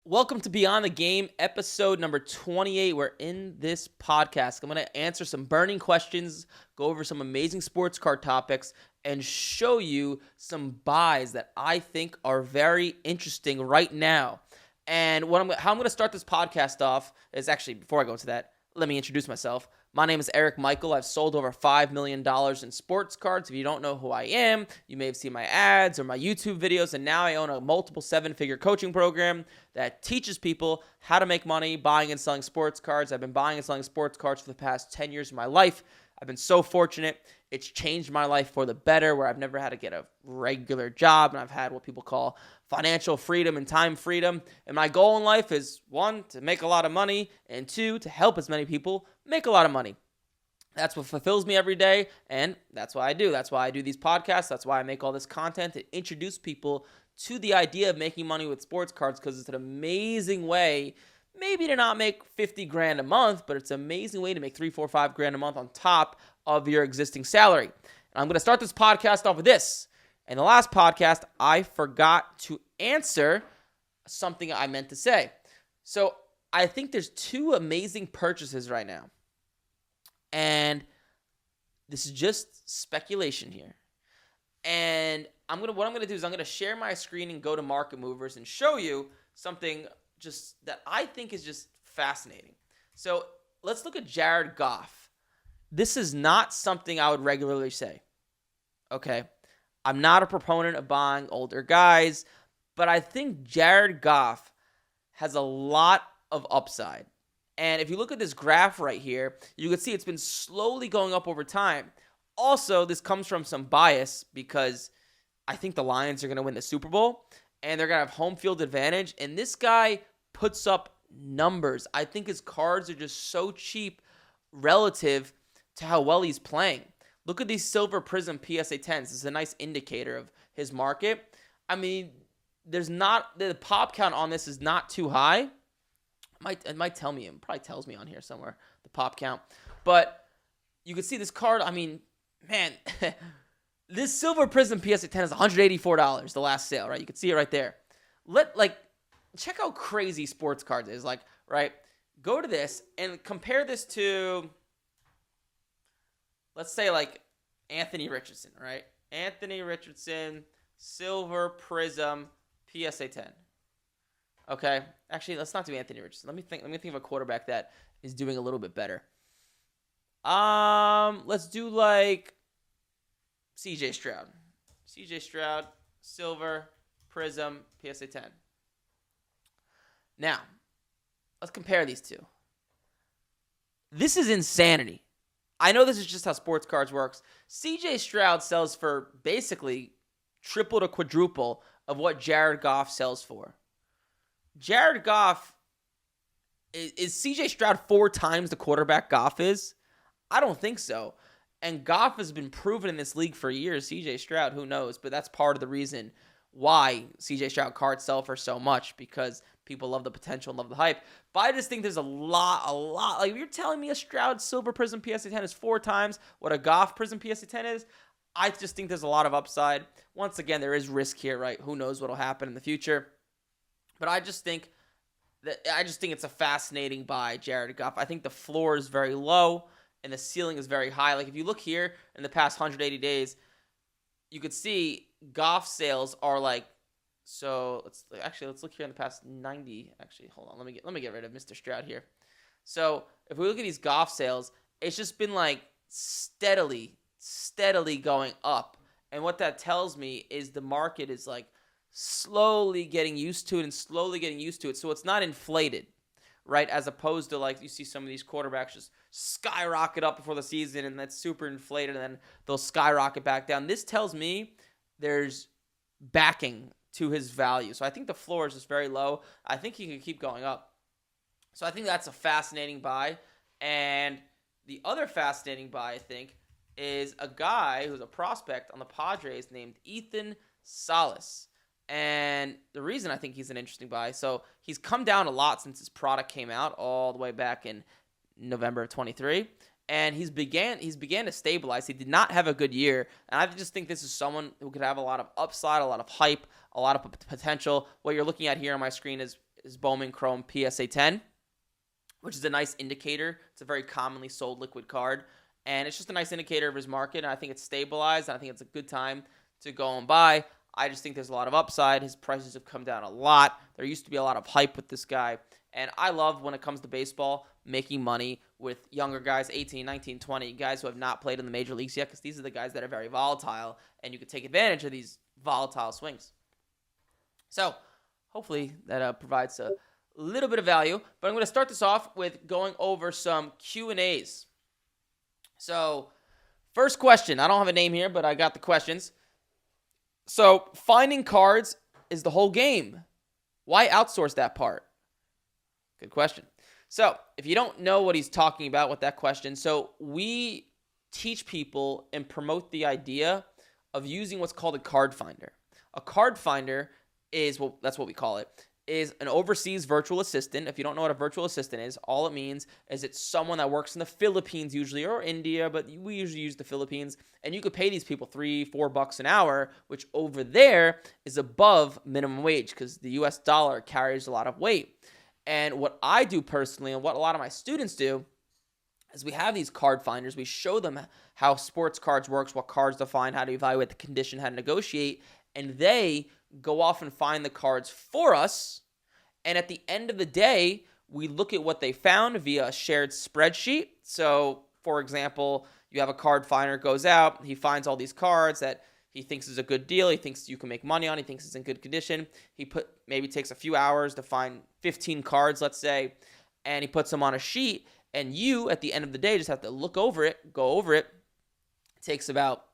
Welcome to Beyond the Game, episode number 28. We're in this podcast. I'm going to answer some burning questions, go over some amazing sports card topics, and show you some buys that I think are very interesting right now. And how I'm going to start this podcast off is actually, before I go into that, let me introduce myself. My name is Eric Michael. I've sold over $5 million in sports cards. If you don't know who I am, you may have seen my ads or my YouTube videos, and now I own a multiple seven-figure coaching program that teaches people how to make money buying and selling sports cards. I've been buying and selling sports cards for the past 10 years of my life. I've been so fortunate. It's changed my life for the better, where I've never had to get a regular job, and I've had what people call financial freedom and time freedom. And my goal in life is, one, to make a lot of money, and two, to help as many people make a lot of money. That's what fulfills me every day, and that's why I do. That's why I do these podcasts. That's why I make all this content to introduce people to the idea of making money with sports cards, because it's an amazing way, maybe to not make 50 grand a month, but it's an amazing way to make 3, 4, 5 grand a month on top of your existing salary. And I'm going to start this podcast off with this. In the last podcast, I forgot to answer something I meant to say. So I think there's two amazing purchases right now. And this is just speculation here. And what I'm going to do is I'm going to share my screen and go to Market Movers and show you something just that I think is just fascinating. So let's look at Jared Goff. This is not something I would regularly say. Okay. I'm not a proponent of buying older guys, but I think Jared Goff has a lot of upside. And if you look at this graph right here, you can see it's been slowly going up over time. Also, this comes from some bias because I think the Lions are going to win the Super Bowl and they're going to have home field advantage. And this guy puts up numbers. I think his cards are just so cheap relative to how well he's playing. Look at these Silver Prism PSA 10s. This is a nice indicator of his market. I mean, the pop count on this is not too high. It might tell me. It probably tells me on here somewhere, the pop count. But you can see this card. I mean, man, this Silver Prism PSA 10 is $184, the last sale, right? You can see it right there. Check how crazy sports cards is. Right? Go to this and compare this to, let's say, Anthony Richardson, right? Anthony Richardson, Silver Prism, PSA 10. Okay. Actually, let's not do Anthony Richardson. Let me think of a quarterback that is doing a little bit better. Let's do CJ Stroud. CJ Stroud, Silver Prism, PSA 10. Now, let's compare these two. This is insanity. I know this is just how sports cards works. CJ Stroud sells for basically triple to quadruple of what Jared Goff sells for. Jared Goff, is CJ Stroud 4 times the quarterback Goff is? I don't think so. And Goff has been proven in this league for years. CJ Stroud, who knows? But that's part of the reason why CJ Stroud cards sell for so much, because people love the potential and love the hype. But I just think there's a lot. Like, if you're telling me a Stroud Silver Prism PSA 10 is 4 times what a Goff Prism PSA 10 is, I just think there's a lot of upside. Once again, there is risk here, right? Who knows what will happen in the future? But I just think it's a fascinating buy, Jared Goff. I think the floor is very low and the ceiling is very high. Like, if you look here in the past 180 days, you could see Goff sales are so let's look here in the past 90. Actually, hold on. Let me get rid of Mr. Stroud here. So if we look at these Goff sales, it's just been steadily going up. And what that tells me is the market is slowly getting used to it. So it's not inflated, right? As opposed to you see some of these quarterbacks just skyrocket up before the season and that's super inflated and then they'll skyrocket back down. This tells me there's backing to his value. So I think the floor is just very low. I think he can keep going up. So I think that's a fascinating buy. And the other fascinating buy, I think, is a guy who's a prospect on the Padres named Ethan Salas. And the reason I think he's an interesting buy, so he's come down a lot since his product came out all the way back in November of 23. And he's began to stabilize. He did not have a good year. And I just think this is someone who could have a lot of upside, a lot of hype, a lot of potential. What you're looking at here on my screen is his Bowman Chrome PSA 10, which is a nice indicator. It's a very commonly sold liquid card, and it's just a nice indicator of his market. And I think it's stabilized, and I think it's a good time to go and buy. I just think there's a lot of upside. His prices have come down a lot. There used to be a lot of hype with this guy. And I love, when it comes to baseball, making money with younger guys, 18, 19, 20, guys who have not played in the major leagues yet, because these are the guys that are very volatile, and you can take advantage of these volatile swings. So hopefully that provides a little bit of value. But I'm going to start this off with going over some Q&As. So first question. I don't have a name here, but I got the questions. So finding cards is the whole game. Why outsource that part? Good question. So if you don't know what he's talking about with that question, so we teach people and promote the idea of using what's called a card finder. A card finder is, well, that's what we call it, is an overseas virtual assistant. If you don't know what a virtual assistant is, all it means is it's someone that works in the Philippines usually, or India, but we usually use the Philippines, and you could pay these people $3-4 an hour, which over there is above minimum wage because the US dollar carries a lot of weight. And what I do personally, and what a lot of my students do, is we have these card finders. We show them how sports cards works, what cards to find, how to evaluate the condition, how to negotiate, and they go off and find the cards for us. And at the end of the day, we look at what they found via a shared spreadsheet. So, for example, you have a card finder, goes out, he finds all these cards that he thinks is a good deal, he thinks you can make money on, he thinks it's in good condition. He maybe takes a few hours to find 15 cards, let's say, and he puts them on a sheet. And you, at the end of the day, just have to look over it, go over it. It takes about,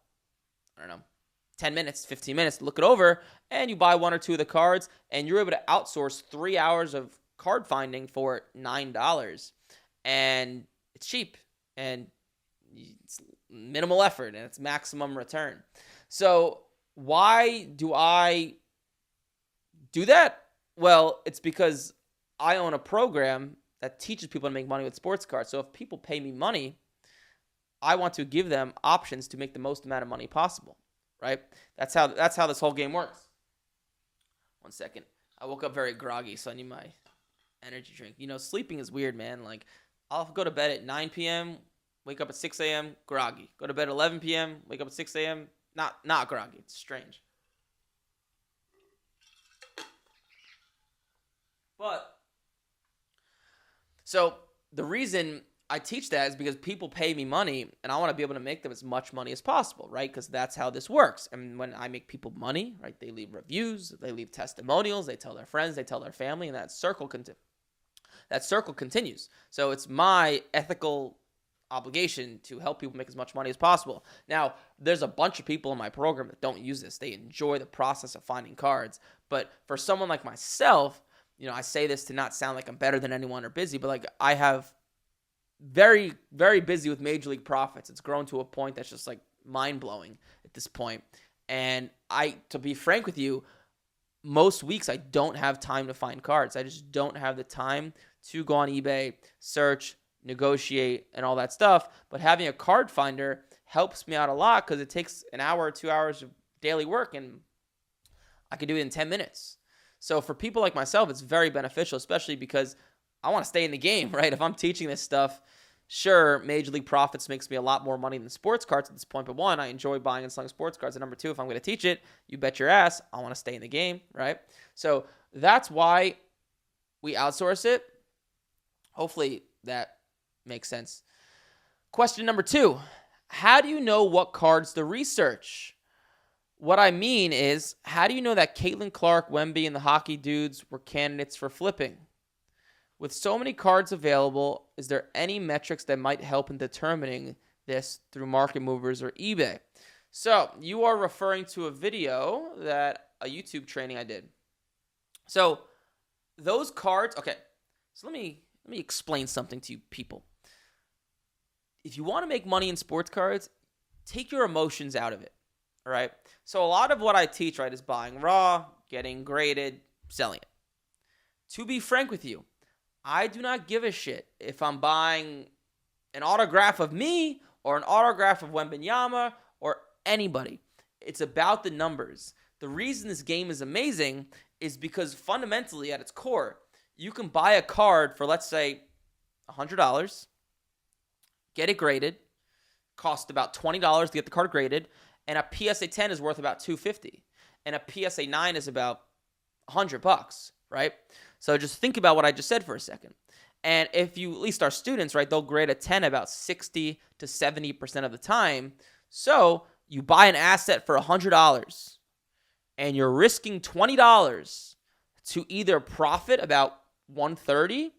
10 minutes, 15 minutes to look it over, and you buy one or two of the cards, and you're able to outsource 3 hours of card finding for $9. And it's cheap, and it's minimal effort, and it's maximum return. So why do I do that? Well, it's because I own a program that teaches people to make money with sports cards. So if people pay me money, I want to give them options to make the most amount of money possible, right? That's how this whole game works. One second. I woke up very groggy, so I need my energy drink. Sleeping is weird, man. Like, I'll go to bed at 9 p.m., wake up at 6 a.m., groggy. Go to bed at 11 p.m., wake up at 6 a.m., not groggy. It's strange. So the reason I teach that is because people pay me money, and I want to be able to make them as much money as possible, right? Because that's how this works. And when I make people money, right, they leave reviews, they leave testimonials, they tell their friends, they tell their family, and that circle continues. So it's my ethical obligation to help people make as much money as possible. Now, there's a bunch of people in my program that don't use this. They enjoy the process of finding cards. But for someone like myself, I say this to not sound like I'm better than anyone or busy, but like I have very, very busy with Major League profits. It's grown to a point that's just like mind-blowing at this point. And to be frank with you, most weeks I don't have time to find cards. I just don't have the time to go on eBay, search, negotiate, and all that stuff. But having a card finder helps me out a lot because it takes an hour or 2 hours of daily work, and I can do it in 10 minutes. So for people like myself, it's very beneficial, especially because I want to stay in the game, right? If I'm teaching this stuff, sure, Major League Profits makes me a lot more money than sports cards at this point. But one, I enjoy buying and selling sports cards. And number two, if I'm going to teach it, you bet your ass, I want to stay in the game, right? So that's why we outsource it. Hopefully that makes sense. Question number 2, how do you know what cards to research? What I mean is, how do you know that Caitlin Clark, Wemby, and the hockey dudes were candidates for flipping? With so many cards available, is there any metrics that might help in determining this through Market Movers or eBay? So you are referring to a video a YouTube training I did. So those cards, okay, so let me explain something to you people. If you want to make money in sports cards, take your emotions out of it. All right. So a lot of what I teach, right, is buying raw, getting graded, selling it. To be frank with you, I do not give a shit if I'm buying an autograph of me or an autograph of Wembanyama or anybody. It's about the numbers. The reason this game is amazing is because fundamentally at its core, You can buy a card for, let's say, $100, get it graded, cost about $20 to get the card graded, and a PSA 10 is worth about $250, and a PSA 9 is about $100, right? So just think about what I just said for a second. And if you, at least our students, right, they'll grade a 10 about 60 to 70% of the time. So you buy an asset for $100, and you're risking $20 to either profit about $130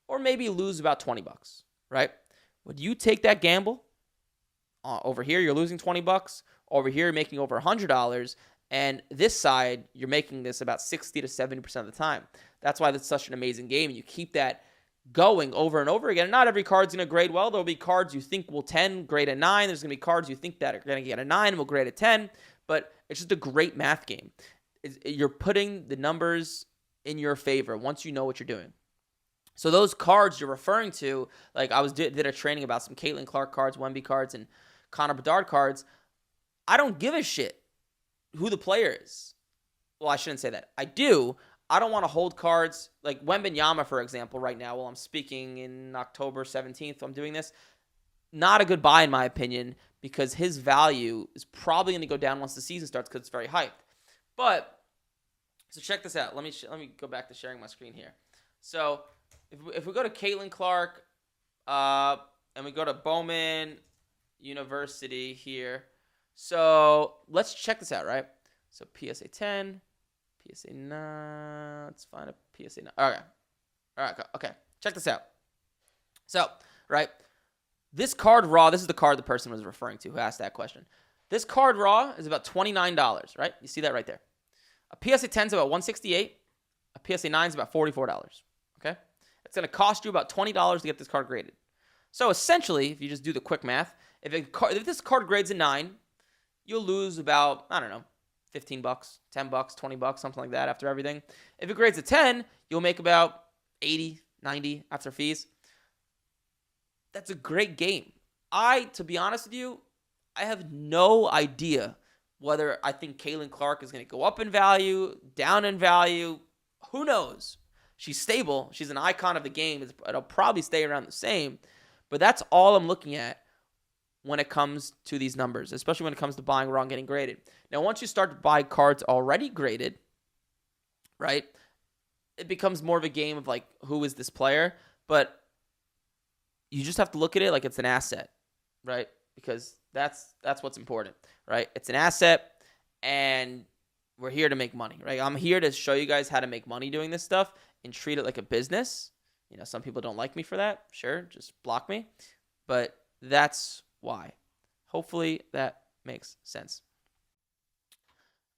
or maybe lose about $20, right? Would you take that gamble? Over here, you're losing $20. Over here, you're making over $100. And this side, you're making this about 60 to 70% of the time. That's why it's such an amazing game. You keep that going over and over again. And not every card's going to grade well. There'll be cards you think will 10, grade a 9. There's going to be cards you think that are going to get a 9 and will grade a 10. But it's just a great math game. You're putting the numbers in your favor once you know what you're doing. So those cards you're referring to, like I did a training about some Caitlin Clark cards, Wemby cards, and Connor Bedard cards. I don't give a shit who the player is. Well, I shouldn't say that. I do. I don't want to hold cards like Wembanyama, for example, right now while I'm speaking in October 17th. I'm doing this. Not a good buy, in my opinion, because his value is probably going to go down once the season starts because it's very hyped. But, so check this out. Let me go back to sharing my screen here. So, if we go to Caitlin Clark, and we go to Bowman University here. So, let's check this out, right? So, PSA 10, PSA 9, let's find a PSA 9. All right, okay. Check this out. So, right, this card raw, this is the card the person was referring to who asked that question. This card raw is about $29, right? You see that right there. A PSA 10 is about $168. A PSA 9 is about $44, okay? It's going to cost you about $20 to get this card graded. So, essentially, if you just do the quick math, if this card grades a 9, you'll lose about, I don't know, $15, $10, $20, something like that after everything. If it grades a 10, you'll make about 80, 90 after fees. That's a great game. To be honest with you, I have no idea whether I think Caitlin Clark is going to go up in value, down in value. Who knows? She's stable. She's an icon of the game. It'll probably stay around the same. But that's all I'm looking at when it comes to these numbers, especially when it comes to buying raw and getting graded. Now, once you start to buy cards already graded, right, it becomes more of a game of like, who is this player? But you just have to look at it like it's an asset, right? Because that's what's important, right? It's an asset, and we're here to make money, right? I'm here to show you guys how to make money doing this stuff and treat it like a business. You know, some people don't like me for that. Sure, just block me. But that's why. Hopefully that makes sense.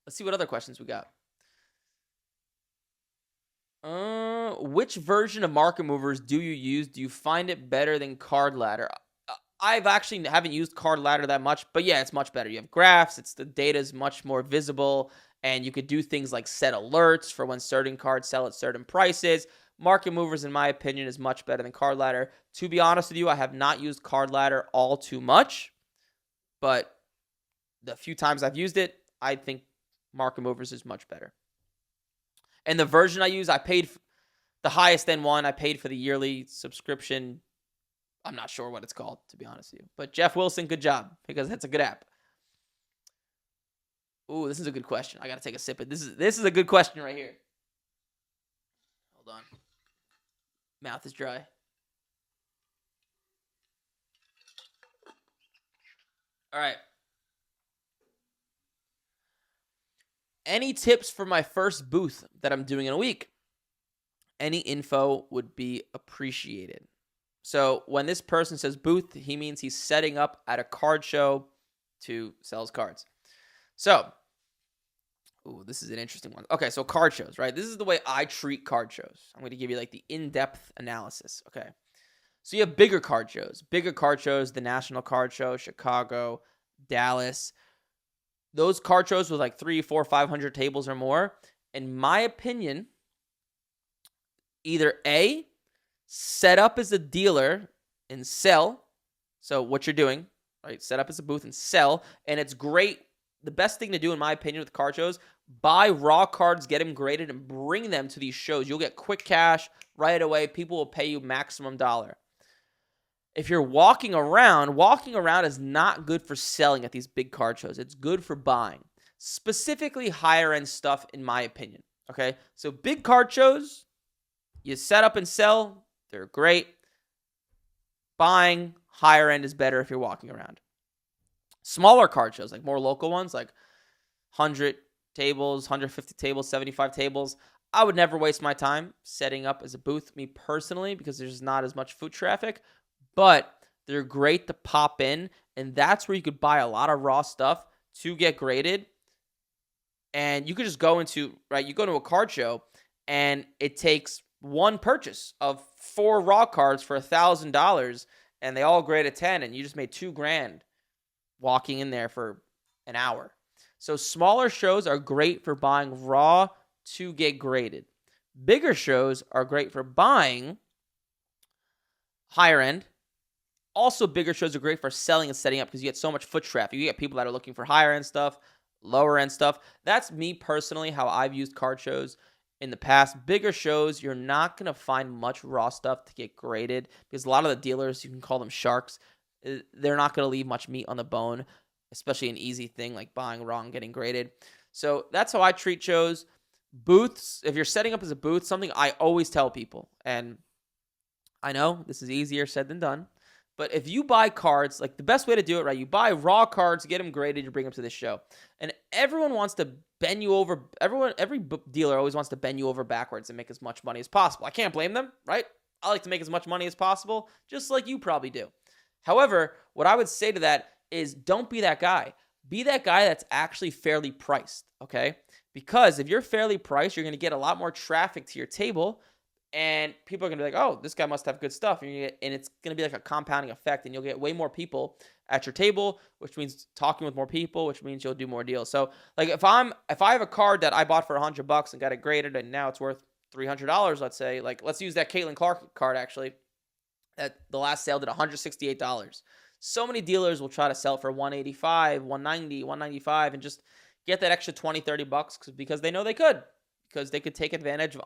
Let's see what other questions we got. Which version of Market Movers do you use? Do you find it better than Card Ladder? I've actually haven't used Card Ladder that much, but yeah, it's much better. You have graphs. The data is much more visible, and you could do things like set alerts for when certain cards sell at certain prices. Market Movers, in my opinion, is much better than Card Ladder. To be honest with you, I have not used Card Ladder all too much, but the few times I've used it, I think Market Movers is much better. And the version I use, I paid the highest end one. I paid for the yearly subscription. I'm not sure what it's called, to be honest with you. But Jeff Wilson, good job, because that's a good app. Ooh, this is a good question. I got to take a sip of this. This is a good question right here. Hold on. Mouth is dry. All right. Any tips for my first booth that I'm doing in a week? Any info would be appreciated. So when this person says booth, he means he's setting up at a card show to sell his cards. So, this is an interesting one. Okay, so card shows, right? This is the way I treat card shows. I'm going to give you like the in-depth analysis, okay? So you have bigger card shows. Bigger card shows, the National Card Show, Chicago, Dallas. Those card shows with like 300, 400, 500 tables or more, in my opinion, either A, set up as a dealer and sell. So what you're doing, right? Set up as a booth and sell. And it's great the best thing to do, in my opinion, with card shows, buy raw cards, get them graded, and bring them to these shows. You'll get quick cash right away. People will pay you maximum dollar. If you're walking around is not good for selling at these big card shows. It's good for buying, specifically higher end stuff, in my opinion. Okay, so big card shows, you set up and sell, they're great. Buying higher end is better if you're walking around. Smaller card shows, like more local ones, like 100 tables, 150 tables, 75 tables, I would never waste my time setting up as a booth, me personally, because there's not as much foot traffic. But they're great to pop in, and that's where you could buy a lot of raw stuff to get graded. And you could just go into, right, you go to a card show, and it takes one purchase of 4 raw cards for $1,000, and they all grade a 10, and you just made $2,000 walking in there for an hour. So smaller shows are great for buying raw to get graded. Bigger shows are great for buying higher end. Also, bigger shows are great for selling and setting up because you get so much foot traffic. You get people that are looking for higher end stuff, lower end stuff. That's me personally, how I've used card shows in the past. Bigger shows, you're not going to find much raw stuff to get graded because a lot of the dealers, you can call them sharks, they're not going to leave much meat on the bone, especially an easy thing like buying raw and getting graded. So that's how I treat shows. Booths, if you're setting up as a booth, something I always tell people, and I know this is easier said than done, but if you buy cards, like the best way to do it, right? You buy raw cards, get them graded, you bring them to this show. And everyone wants to bend you over. Every dealer always wants to bend you over backwards and make as much money as possible. I can't blame them, right? I like to make as much money as possible, just like you probably do. However, what I would say to that is don't be that guy. Be that guy that's actually fairly priced, okay? Because if you're fairly priced, you're going to get a lot more traffic to your table. And people are going to be like, oh, this guy must have good stuff. And it's going to be like a compounding effect. And you'll get way more people at your table, which means talking with more people, which means you'll do more deals. So like if I have a card that I bought for $100 and got it graded and now it's worth $300, let's say, like let's use that Caitlin Clark card actually, that the last sale did $168. So many dealers will try to sell for $185, $190, $195 and just get that extra $20, $30 because they know they could. Because they could take advantage of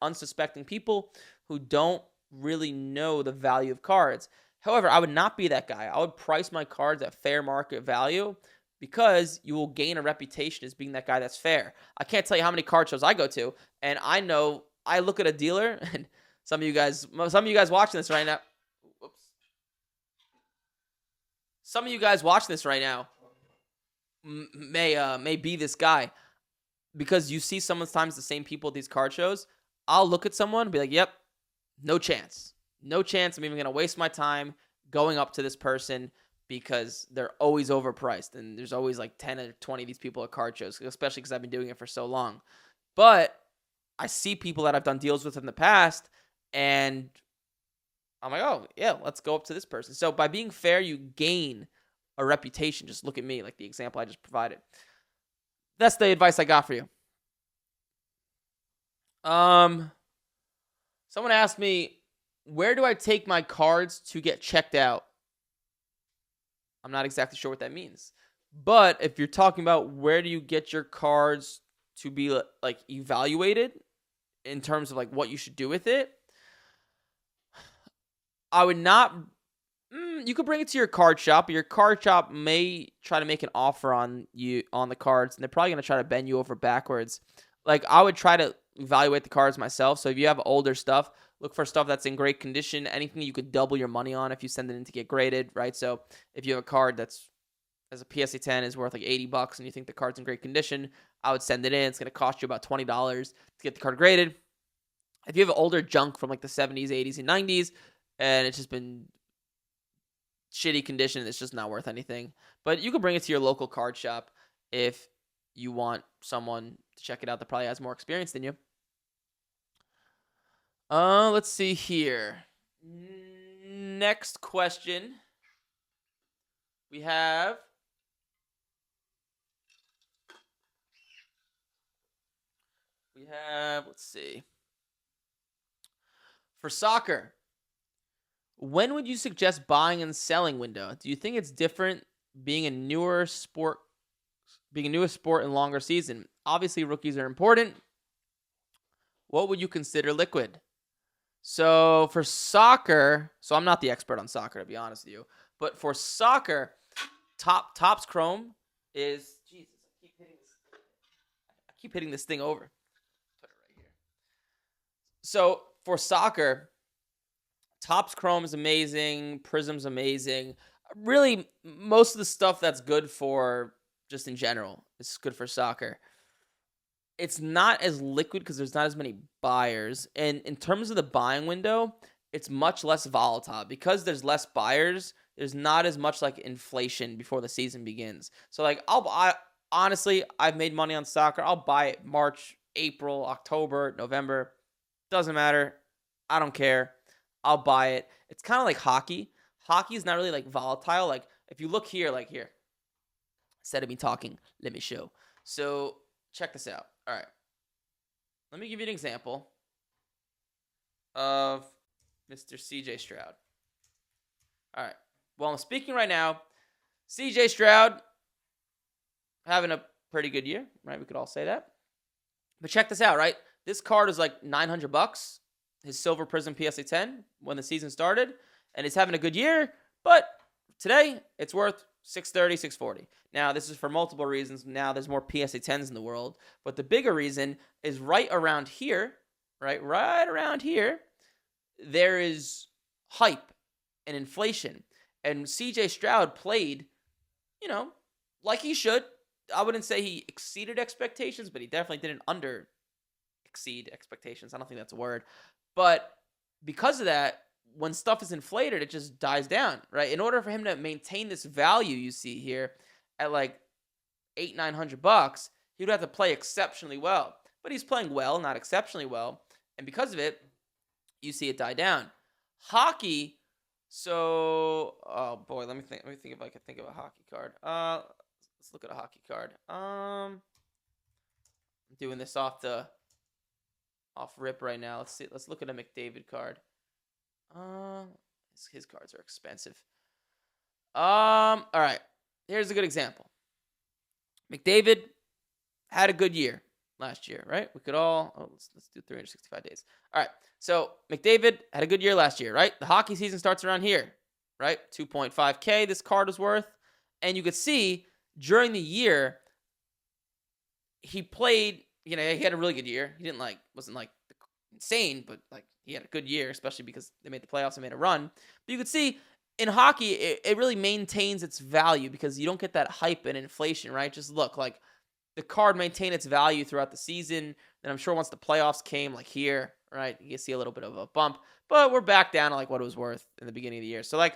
unsuspecting people who don't really know the value of cards. However, I would not be that guy. I would price my cards at fair market value because you will gain a reputation as being that guy that's fair. I can't tell you how many card shows I go to, and I know I look at a dealer, and some of you guys watching this right now. Whoops. Some of you guys watching this right now may be this guy. Because you see sometimes the same people at these card shows, I'll look at someone and be like, yep, no chance. No chance I'm even going to waste my time going up to this person because they're always overpriced. And there's always like 10 or 20 of these people at card shows, especially because I've been doing it for so long. But I see people that I've done deals with in the past, and I'm like, oh, yeah, let's go up to this person. So by being fair, you gain a reputation. Just look at me, like the example I just provided. That's the advice I got for you. Someone asked me, where do I take my cards to get checked out? I'm not exactly sure what that means. But if you're talking about where do you get your cards to be like evaluated in terms of like what you should do with it, I would not. You could bring it to your card shop. Your card shop may try to make an offer on you on the cards, and they're probably going to try to bend you over backwards. Like I would try to evaluate the cards myself. So if you have older stuff, look for stuff that's in great condition. Anything you could double your money on if you send it in to get graded, right? So if you have a card that's as a PSA 10 is worth like $80 and you think the card's in great condition, I would send it in. It's going to cost you about $20 to get the card graded. If you have older junk from like the 70s, 80s, and 90s, and it's just been shitty condition, it's just not worth anything. But you can bring it to your local card shop if you want someone to check it out that probably has more experience than you. Let's see here. Next question. We have let's see. For soccer, when would you suggest buying and selling window? Do you think it's different being a newer sport being a newer sport and longer season. Obviously, rookies are important. What would you consider liquid? So for soccer, so I'm not the expert on soccer, to be honest with you, but for soccer, Topps Chrome is Jesus. I keep hitting this thing over. Put it right here. So for soccer, Topps Chrome is amazing. Prism's amazing. Really, most of the stuff that's good for just in general is good for soccer. It's not as liquid because there's not as many buyers. And in terms of the buying window, it's much less volatile. Because there's less buyers, there's not as much like inflation before the season begins. So like honestly, I've made money on soccer. I'll buy it March, April, October, November. Doesn't matter. I don't care. I'll buy it. It's kind of like hockey. Hockey is not really like volatile. Like if you look here, like here. Instead of me talking, let me show. So check this out. All right. Let me give you an example of Mr. CJ Stroud. All right. Well, I'm speaking right now. CJ Stroud having a pretty good year, right? We could all say that. But check this out, right? This card is like $900. His Silver Prism PSA 10 when the season started. And he's having a good year. But today, it's worth $630, $640. Now, this is for multiple reasons. Now, there's more PSA 10s in the world. But the bigger reason is right around here, right around here, there is hype and inflation. And CJ Stroud played, like he should. I wouldn't say he exceeded expectations, but he definitely didn't exceed expectations. I don't think that's a word. But because of that, when stuff is inflated, it just dies down, right? In order for him to maintain this value you see here at like $800-900, he would have to play exceptionally well. But he's playing well, not exceptionally well. And because of it, you see it die down. Hockey, so oh boy, let me think if I can think of a hockey card. Let's look at a hockey card. I'm doing this off rip right now. Let's see. Let's look at a McDavid card. His cards are expensive. All right. Here's a good example. McDavid had a good year last year, right? We could all let's do 365 days. All right. So McDavid had a good year last year, right? The hockey season starts around here, right? 2.5K this card is worth. And you could see during the year he played, he had a really good year. He wasn't insane, but he had a good year, especially because they made the playoffs and made a run. But you could see in hockey, it really maintains its value because you don't get that hype and inflation, right? Just look, the card maintained its value throughout the season. Then I'm sure once the playoffs came, like here, right, you see a little bit of a bump. But we're back down to what it was worth in the beginning of the year. So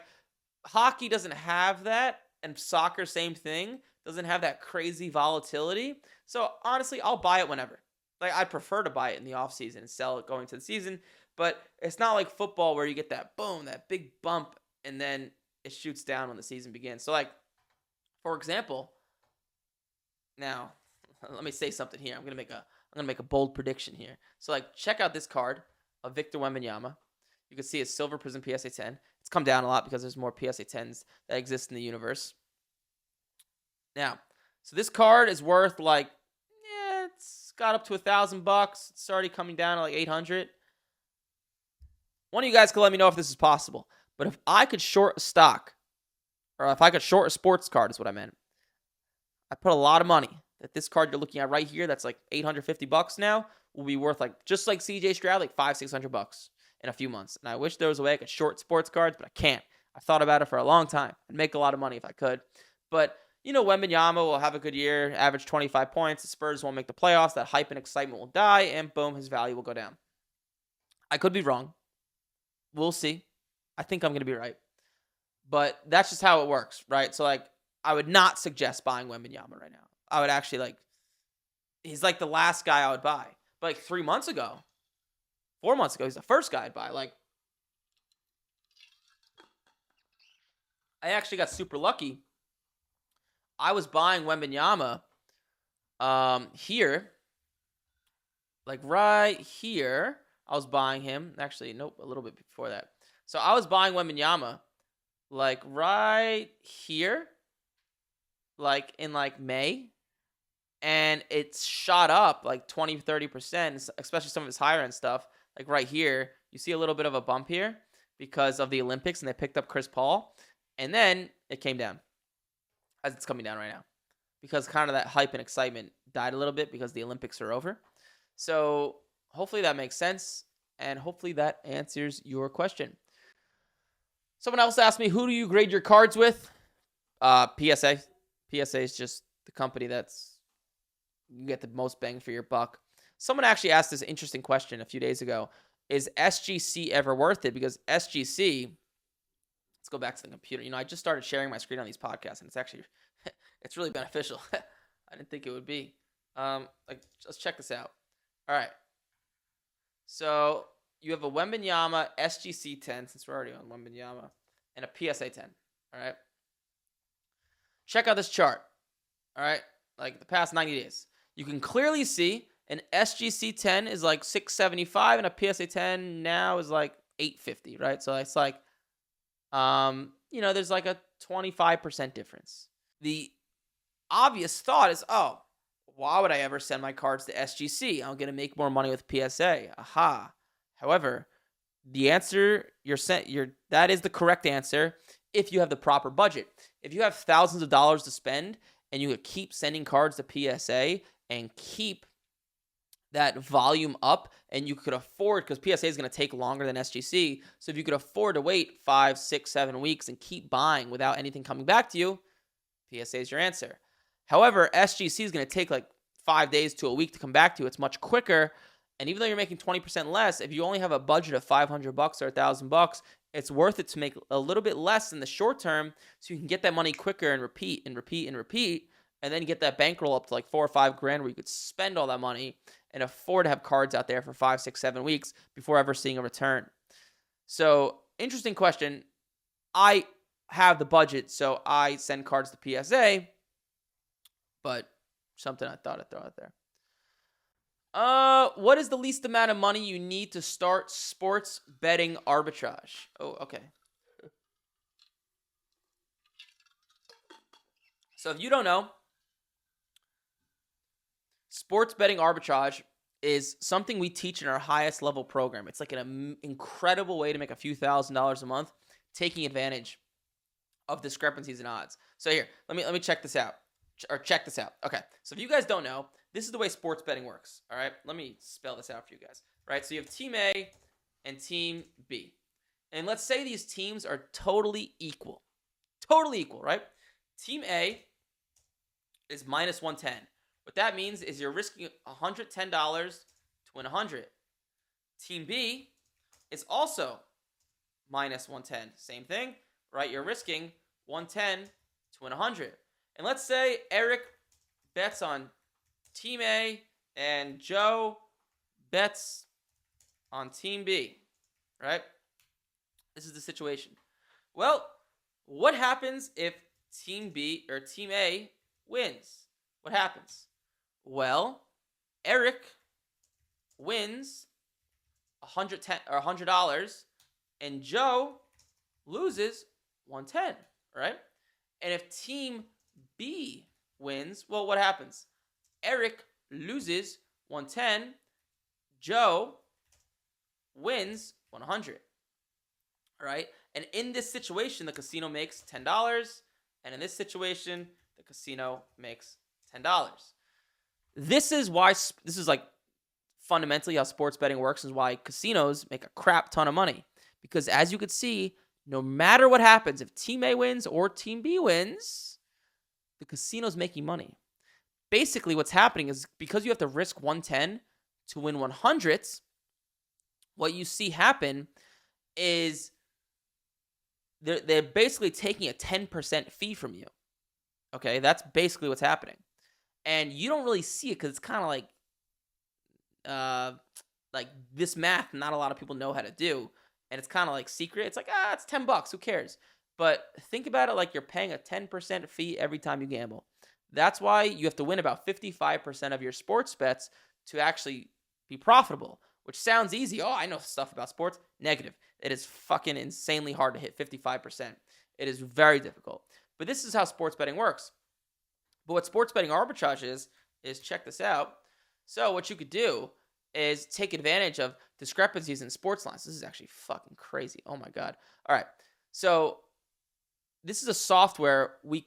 hockey doesn't have that, and soccer, same thing, doesn't have that crazy volatility. So honestly, I'll buy it whenever. I'd prefer to buy it in the offseason and sell it going to the season. But it's not like football where you get that boom, that big bump, and then it shoots down when the season begins. So, for example, now let me say something here. I'm gonna make a bold prediction here. So, check out this card of Victor Wembanyama. You can see his Silver Prism PSA 10. It's come down a lot because there's more PSA 10s that exist in the universe. Now, so this card is worth it's got up to $1,000. It's already coming down to $800. One of you guys could let me know if this is possible. But if I could short a stock, or if I could short a sports card is what I meant, I put a lot of money that this card you're looking at right here, that's $850 now, will be worth just like CJ Stroud, $500-600 in a few months. And I wish there was a way I could short sports cards, but I can't. I've thought about it for a long time. I'd make a lot of money if I could. But Wembanyama will have a good year, average 25 points. The Spurs won't make the playoffs. That hype and excitement will die, and boom, his value will go down. I could be wrong. We'll see. I think I'm going to be right. But that's just how it works, right? So, I would not suggest buying Wembanyama right now. I would actually, he's the last guy I would buy. But 3 months ago, 4 months ago, he's the first guy I'd buy. I actually got super lucky. I was buying Wembanyama here. Right here. I was buying him. Actually, nope, a little bit before that. So I was buying Wembanyama right here. In May. and it's shot up like 20-30%, especially some of his higher end stuff. Like right here, you see a little bit of a bump here because of the Olympics, and they picked up Chris Paul, and then it came down, as it's coming down right now, because kind of that hype and excitement died a little bit because the Olympics are over. So hopefully that makes sense, and hopefully that answers your question. Someone else asked me, who do you grade your cards with? PSA. PSA is just the company that's you get the most bang for your buck. Someone actually asked this interesting question a few days ago. Is SGC ever worth it? Because SGC, let's go back to the computer. I just started sharing my screen on these podcasts, and it's actually, it's really beneficial. I didn't think it would be. Let's check this out. All right. So you have a Wembanyama SGC 10, since we're already on Wembanyama, and a PSA 10. All right. Check out this chart. All right. Like the past 90 days. You can clearly see an SGC 10 is like 675, and a PSA 10 now is like 850, right? So it's like, there's like a 25% difference. The obvious thought is, oh, why would I ever send my cards to SGC? I'm going to make more money with PSA. Aha. However, the answer that is the correct answer if you have the proper budget. If you have thousands of dollars to spend and you could keep sending cards to PSA and keep that volume up, and you could afford, because PSA is going to take longer than SGC, so if you could afford to wait 5, 6, 7 weeks and keep buying without anything coming back to you, PSA is your answer. However, SGC is going to take like 5 days to a week to come back to you. It's much quicker, and even though you're making 20% less, if you only have a budget of $500 or $1,000, it's worth it to make a little bit less in the short term so you can get that money quicker and repeat and repeat and repeat, and then get that bankroll up to like $4,000 or $5,000 where you could spend all that money and afford to have cards out there for 5, 6, 7 weeks before ever seeing a return. So, interesting question. I have the budget, so I send cards to PSA, but something I thought I'd throw out there. What is the least amount of money you need to start sports betting arbitrage? Oh, okay. So if you don't know, sports betting arbitrage is something we teach in our highest level program. It's like an incredible way to make a few $1,000s a month, taking advantage of discrepancies in odds. So here, let me check this out. Check this out. Okay, so if you guys don't know, this is the way sports betting works. All right, let me spell this out for you guys. All right, so you have Team A and Team B. And let's say these teams are totally equal. Totally equal, right? Team A is minus 110. What that means is you're risking $110 to win 100. Team B is also minus 110. Same thing, right? You're risking 110 to win 100. And let's say Eric bets on Team A and Joe bets on Team B, right? This is the situation. Well, what happens if Team B or Team A wins? What happens? Well, Eric wins $100, and Joe loses $110, right? And if Team B wins, well, what happens? Eric loses $110, Joe wins $100, right? And in this situation, the casino makes $10, and in this situation, the casino makes $10. This is like fundamentally how sports betting works, is why casinos make a crap ton of money. Because as you could see, no matter what happens, if Team A wins or Team B wins, the casino's making money. Basically, what's happening is because you have to risk 110 to win 100, what you see happen is they're basically taking a 10% fee from you. Okay, that's basically what's happening. And you don't really see it because it's kind of like this math not a lot of people know how to do. And it's kind of like secret. It's like, it's $10. Who cares? But think about it like you're paying a 10% fee every time you gamble. That's why you have to win about 55% of your sports bets to actually be profitable, which sounds easy. Oh, I know stuff about sports. Negative. It is fucking insanely hard to hit 55%. It is very difficult. But this is how sports betting works. But what sports betting arbitrage is check this out. So what you could do is take advantage of discrepancies in sports lines. This is actually fucking crazy. Oh my God. All right. So this is a software we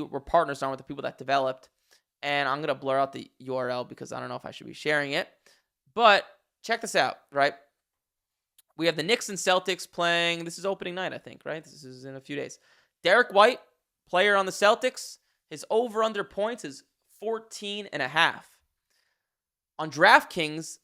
were partners on with the people that developed. And I'm going to blur out the URL because I don't know if I should be sharing it. But check this out, right? We have the Knicks and Celtics playing. This is opening night, I think, right? This is in a few days. Derek White, player on the Celtics. His over-under points is 14.5. On DraftKings,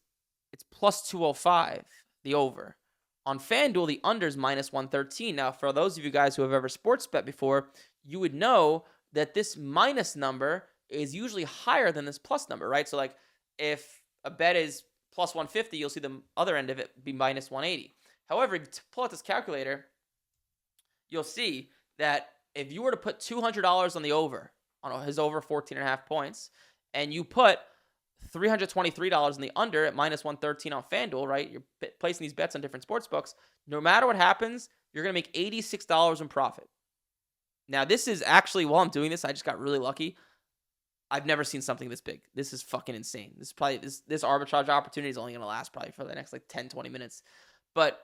it's plus 205, the over. On FanDuel, the under is minus 113. Now, for those of you guys who have ever sports bet before, you would know that this minus number is usually higher than this plus number, right? So, like, if a bet is plus 150, you'll see the other end of it be minus 180. However, if you pull out this calculator, you'll see that if you were to put $200 on the over, on his over 14.5 points, and you put $323 in the under at minus 113 on FanDuel, right? You're placing these bets on different sports books. No matter what happens, you're going to make $86 in profit. Now, this is actually, while I'm doing this, I just got really lucky. I've never seen something this big. This is fucking insane. This is probably, this arbitrage opportunity is only going to last probably for the next like 10, 20 minutes. But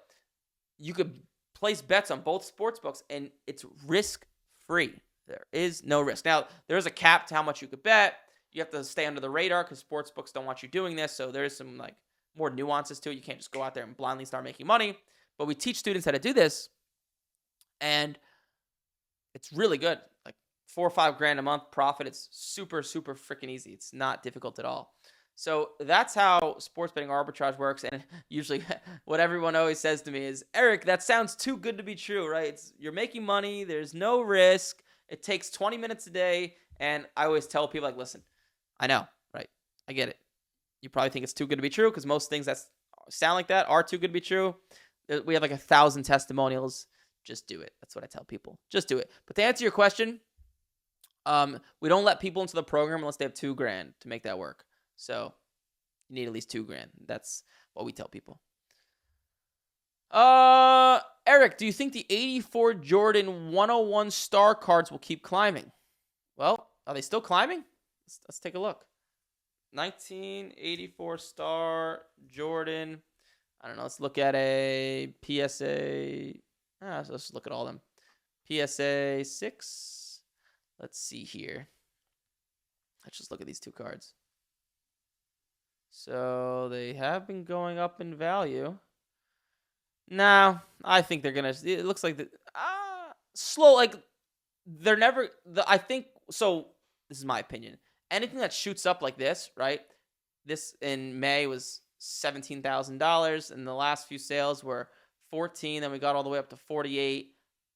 you could place bets on both sports books and it's risk-free. There is no risk. Now, there's a cap to how much you could bet. You have to stay under the radar because sports books don't want you doing this. So there's some like more nuances to it. You can't just go out there and blindly start making money. But we teach students how to do this. And it's really good. Like $4 or $5 grand a month profit. It's super, super freaking easy. It's not difficult at all. So that's how sports betting arbitrage works. And usually what everyone always says to me is, Eric, that sounds too good to be true, right? You're making money. There's no risk. It takes 20 minutes a day. And I always tell people, like, listen, I know, right? I get it. You probably think it's too good to be true because most things that sound like that are too good to be true. We have like 1,000 testimonials. Just do it. That's what I tell people. Just do it. But to answer your question, we don't let people into the program unless they have $2 grand to make that work. So you need at least $2 grand. That's what we tell people. Eric, do you think the 84 Jordan 101 star cards will keep climbing? Well, are they still climbing? Let's take a look. 1984 star Jordan. I don't know. Let's look at a PSA. So let's look at all of them. PSA 6. Let's see here. Let's just look at these two cards. So they have been going up in value. Now, I think they're going to... It looks like... slow. Like, they're never... I think... So, this is my opinion. Anything that shoots up like this, right? This in May was $17,000, and the last few sales were 14. Then we got all the way up to 48,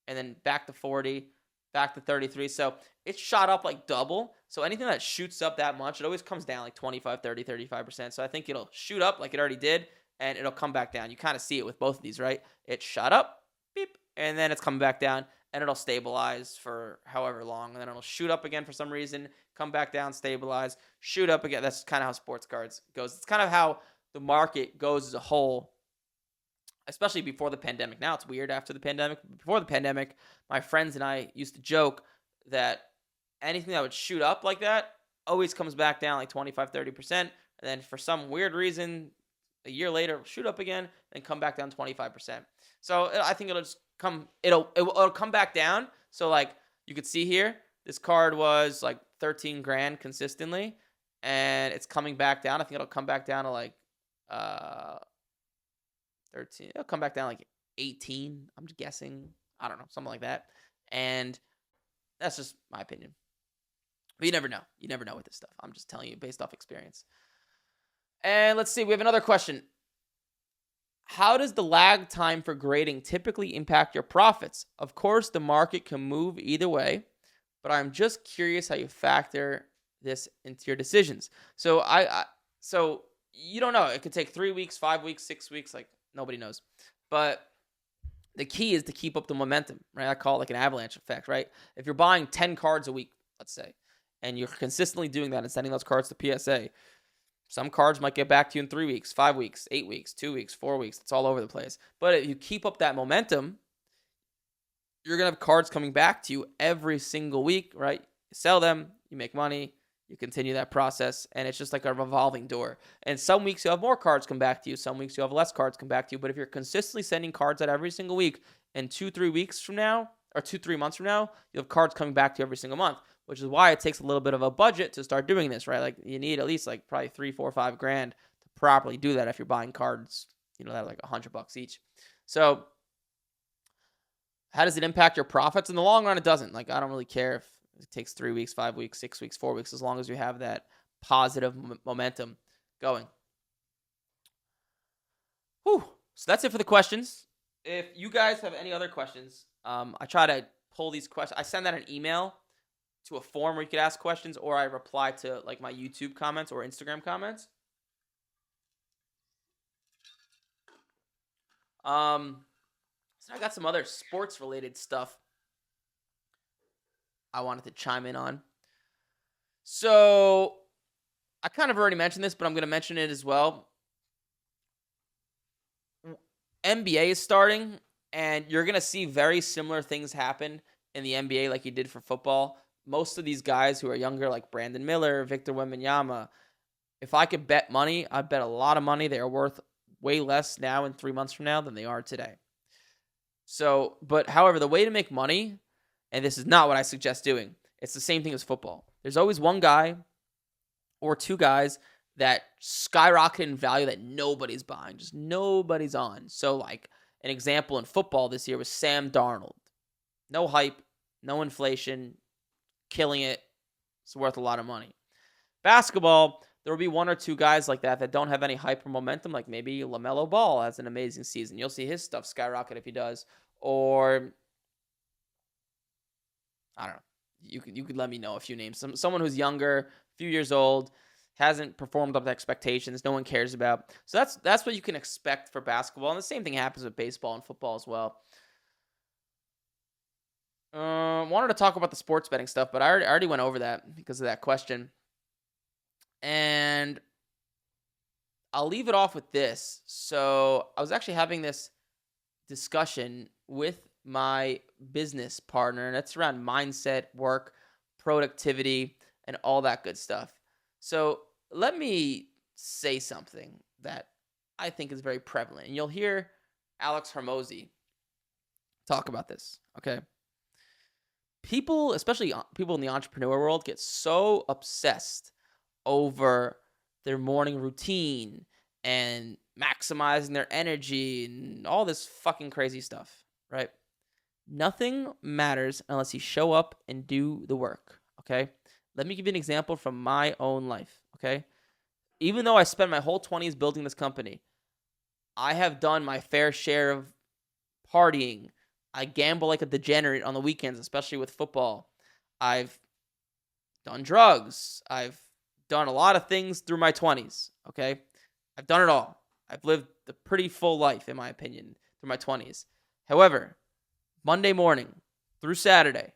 and then back to 40, back to 33. So it shot up like double. So anything that shoots up that much, it always comes down like 25, 30, 35%. So I think it'll shoot up like it already did, and it'll come back down. You kind of see it with both of these, right? It shot up, beep, and then it's coming back down, and it'll stabilize for however long, and then it'll shoot up again for some reason, come back down, stabilize, shoot up again. That's kind of how sports cards goes. It's kind of how the market goes as a whole, especially before the pandemic. Now it's weird after the pandemic. Before the pandemic, my friends and I used to joke that anything that would shoot up like that always comes back down like 25, 30%. And then for some weird reason, a year later, it'll shoot up again and come back down 25%. So I think it'll just come, it'll come back down. So like you could see here, this card was like 13 grand consistently, and it's coming back down. I think it'll come back down to like 13. It'll come back down like 18. I'm just guessing. I don't know, something like that. And that's just my opinion. But you never know. You never know with this stuff. I'm just telling you based off experience. And let's see. We have another question. How does the lag time for grading typically impact your profits? Of course, the market can move either way, but I'm just curious how you factor this into your decisions. So so you don't know. It could take 3 weeks, 5 weeks, 6 weeks. Like nobody knows. But the key is to keep up the momentum, right? I call it like an avalanche effect, right? If you're buying 10 cards a week, let's say, and you're consistently doing that and sending those cards to PSA, some cards might get back to you in 3 weeks, 5 weeks, 8 weeks, 2 weeks, 4 weeks. It's all over the place. But if you keep up that momentum, you're going to have cards coming back to you every single week, right? You sell them, you make money, You continue that process, and it's just like a revolving door. And some weeks you'll have more cards come back to you. Some weeks you'll have less cards come back to you. But if you're consistently sending cards out every single week, and 2-3 weeks from now, or 2-3 months from now, you have cards coming back to you every single month, which is why it takes a little bit of a budget to start doing this, right? Like you need at least like probably $3, $4, $5 to properly do that if you're buying cards, that are like $100 each. So how does it impact your profits? In the long run, it doesn't. Like, I don't really care if it takes 3 weeks, 5 weeks, 6 weeks, 4 weeks, as long as you have that positive momentum going. Whew. So that's it for the questions. If you guys have any other questions, I try to pull these questions. I send out an email to a form where you could ask questions, or I reply to like my YouTube comments or Instagram comments. So I got some other sports related stuff I wanted to chime in on. So I kind of already mentioned this, but I'm going to mention it as well. NBA is starting, and you're going to see very similar things happen in the NBA like you did for football. Most of these guys who are younger, like Brandon Miller, Victor Wembanyama, if I could bet money, I'd bet a lot of money they are worth way less now in 3 months from now than they are today. So, but however, the way to make money, and this is not what I suggest doing, it's the same thing as football. There's always one guy or two guys that skyrocket in value that nobody's buying, just nobody's on. So like an example in football this year was Sam Darnold. No hype, no inflation, killing it. It's worth a lot of money. Basketball, there will be one or two guys like that don't have any hype or momentum, like maybe LaMelo Ball has an amazing season. You'll see his stuff skyrocket if he does. Or, I don't know. You could let me know a few names. Someone who's younger, a few years old, hasn't performed up to expectations, no one cares about. So that's what you can expect for basketball. And the same thing happens with baseball and football as well. Wanted to talk about the sports betting stuff, but I already went over that because of that question. And I'll leave it off with this. So I was actually having this discussion with my business partner, and it's around mindset, work, productivity, and all that good stuff. So let me say something that I think is very prevalent. And you'll hear Alex Hormozy talk about this, okay? People, especially people in the entrepreneur world, get so obsessed over their morning routine and maximizing their energy and all this fucking crazy stuff, right? Nothing matters unless you show up and do the work, okay? Let me give you an example from my own life, okay? Even though I spent my whole 20s building this company, I have done my fair share of partying. I gamble like a degenerate on the weekends, especially with football. I've done drugs. I've done a lot of things through my 20s, okay? I've done it all. I've lived a pretty full life, in my opinion, through my 20s. However, Monday morning through Saturday,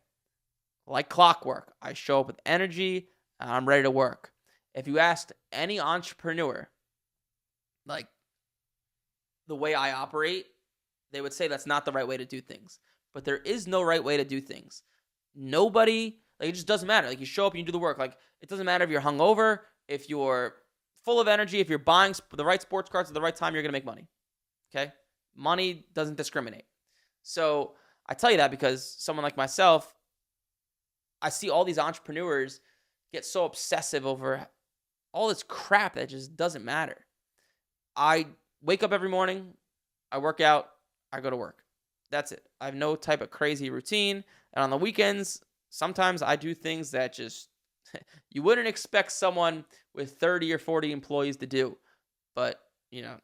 like clockwork, I show up with energy and I'm ready to work. If you asked any entrepreneur, like the way I operate, they would say that's not the right way to do things. But there is no right way to do things. Nobody, like, it just doesn't matter. Like, you show up and you do the work. Like, it doesn't matter if you're hungover, if you're full of energy, if you're buying the right sports cards at the right time, you're going to make money. Okay? Money doesn't discriminate. So I tell you that because someone like myself, I see all these entrepreneurs get so obsessive over all this crap that just doesn't matter. I wake up every morning, I work out, I go to work. That's it. I have no type of crazy routine. And on the weekends, sometimes I do things that just you wouldn't expect someone with 30 or 40 employees to do. But,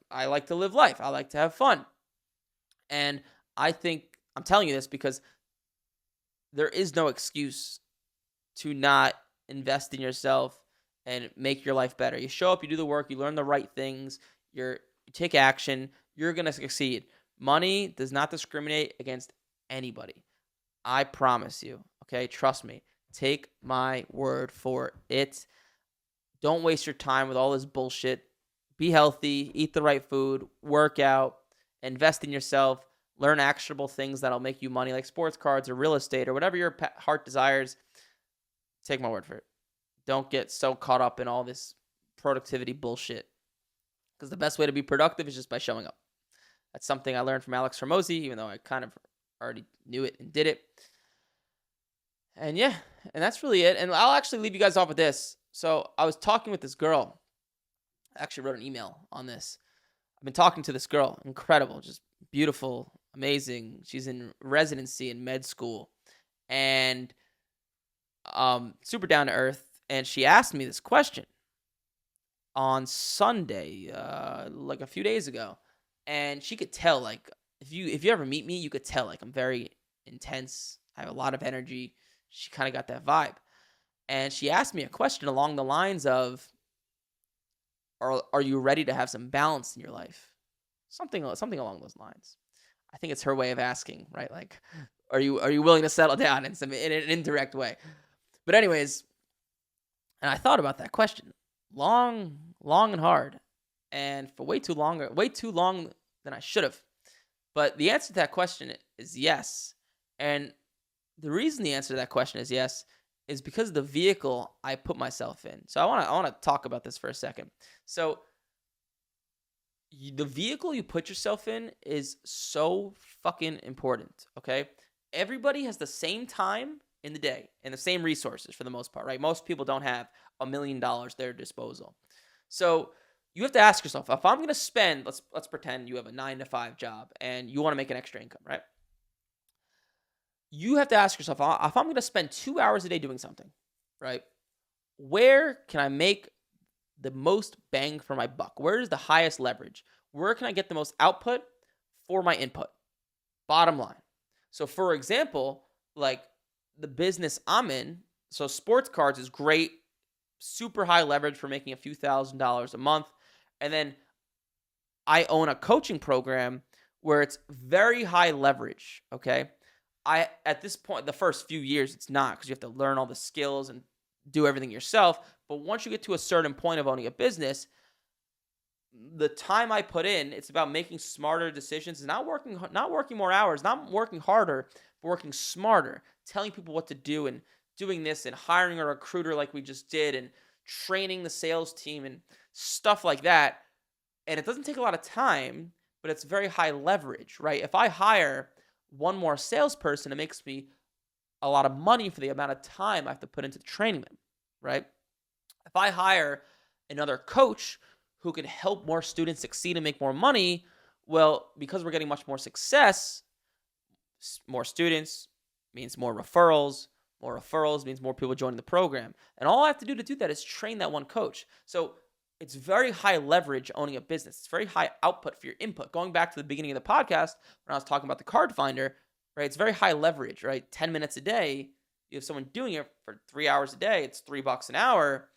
I like to live life. I like to have fun. And I think I'm telling you this because there is no excuse to not invest in yourself and make your life better. You show up, you do the work, you learn the right things, you take action, you're going to succeed. Money does not discriminate against anybody. I promise you, okay? Trust me. Take my word for it. Don't waste your time with all this bullshit. Be healthy, eat the right food, work out, invest in yourself, learn actionable things that'll make you money like sports cards or real estate or whatever your heart desires. Take my word for it. don't get so caught up in all this productivity bullshit. Because the best way to be productive is just by showing up. That's something I learned from Alex Hormozi, even though I kind of already knew it and did it. And yeah, and that's really it. And I'll actually leave you guys off with this. So I was talking with this girl. I actually wrote an email on this. I've been talking to this girl. Incredible. Just beautiful. Amazing. She's in residency in med school. And super down to earth. And she asked me this question on Sunday, like a few days ago. And she could tell, like, if you ever meet me, you could tell, like, I'm very intense. I have a lot of energy. She kind of got that vibe. And she asked me a question along the lines of, are you ready to have some balance in your life? Something along those lines. I think it's her way of asking, right? Like, are you willing to settle down in an indirect way? But anyways, and I thought about that question long and hard, and for way too long than I should have. But the answer to that question is yes. And the reason the answer to that question is yes is because of the vehicle I put myself in. So I want to talk about this for a second. So the vehicle you put yourself in is so fucking important, okay? Everybody has the same time in the day and the same resources for the most part, right? Most people don't have $1 million at their disposal. So you have to ask yourself, if I'm going to spend, let's pretend you have a 9-to-5 job and you want to make an extra income, right? You have to ask yourself, if I'm going to spend 2 hours a day doing something, right? Where can I make the most bang for my buck? Where is the highest leverage? Where can I get the most output for my input? Bottom line. So for example, like the business I'm in, so sports cards is great, super high leverage for making a few $1,000s a month. And then I own a coaching program where it's very high leverage, okay? At this point, the first few years, it's not, because you have to learn all the skills and do everything yourself. But once you get to a certain point of owning a business, the time I put in, it's about making smarter decisions. It's not working more hours, not working harder, but working smarter, telling people what to do and doing this and hiring a recruiter like we just did and training the sales team and stuff like that. And it doesn't take a lot of time, but it's very high leverage, right? If I hire one more salesperson, it makes me a lot of money for the amount of time I have to put into training them, right? If I hire another coach who can help more students succeed and make more money, well, because we're getting much more success, more students means more referrals. More referrals means more people joining the program. And all I have to do that is train that one coach. So it's very high leverage owning a business. It's very high output for your input. Going back to the beginning of the podcast when I was talking about the card finder, right? It's very high leverage, right? 10 minutes a day. You have someone doing it for 3 hours a day. It's $3 an hour.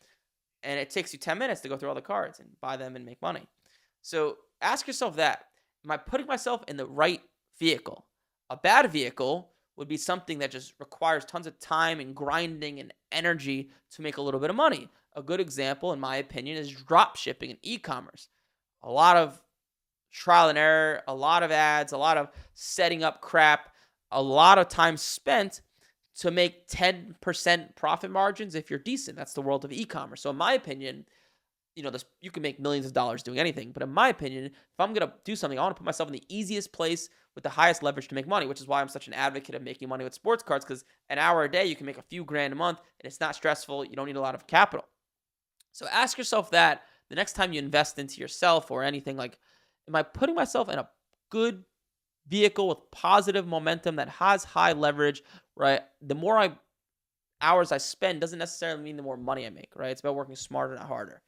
And it takes you 10 minutes to go through all the cards and buy them and make money. So ask yourself that. Am I putting myself in the right vehicle? A bad vehicle would be something that just requires tons of time and grinding and energy to make a little bit of money. A good example, in my opinion, is drop shipping and e-commerce. A lot of trial and error, a lot of ads, a lot of setting up crap, a lot of time spent to make 10% profit margins if you're decent. That's the world of e-commerce. So in my opinion, you can make millions of dollars doing anything. But in my opinion, if I'm going to do something, I want to put myself in the easiest place with the highest leverage to make money, which is why I'm such an advocate of making money with sports cards, because an hour a day, you can make a few grand a month, and it's not stressful. You don't need a lot of capital. So ask yourself that the next time you invest into yourself or anything, like, am I putting myself in a good vehicle with positive momentum that has high leverage, right? The more hours I spend doesn't necessarily mean the more money I make, right? It's about working smarter, not harder.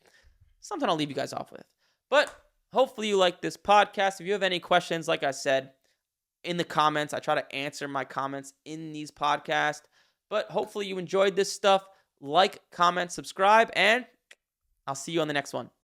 Something I'll leave you guys off with. But hopefully you like this podcast. If you have any questions, like I said, in the comments, I try to answer my comments in these podcasts. But hopefully you enjoyed this stuff. Like, comment, subscribe, and I'll see you on the next one.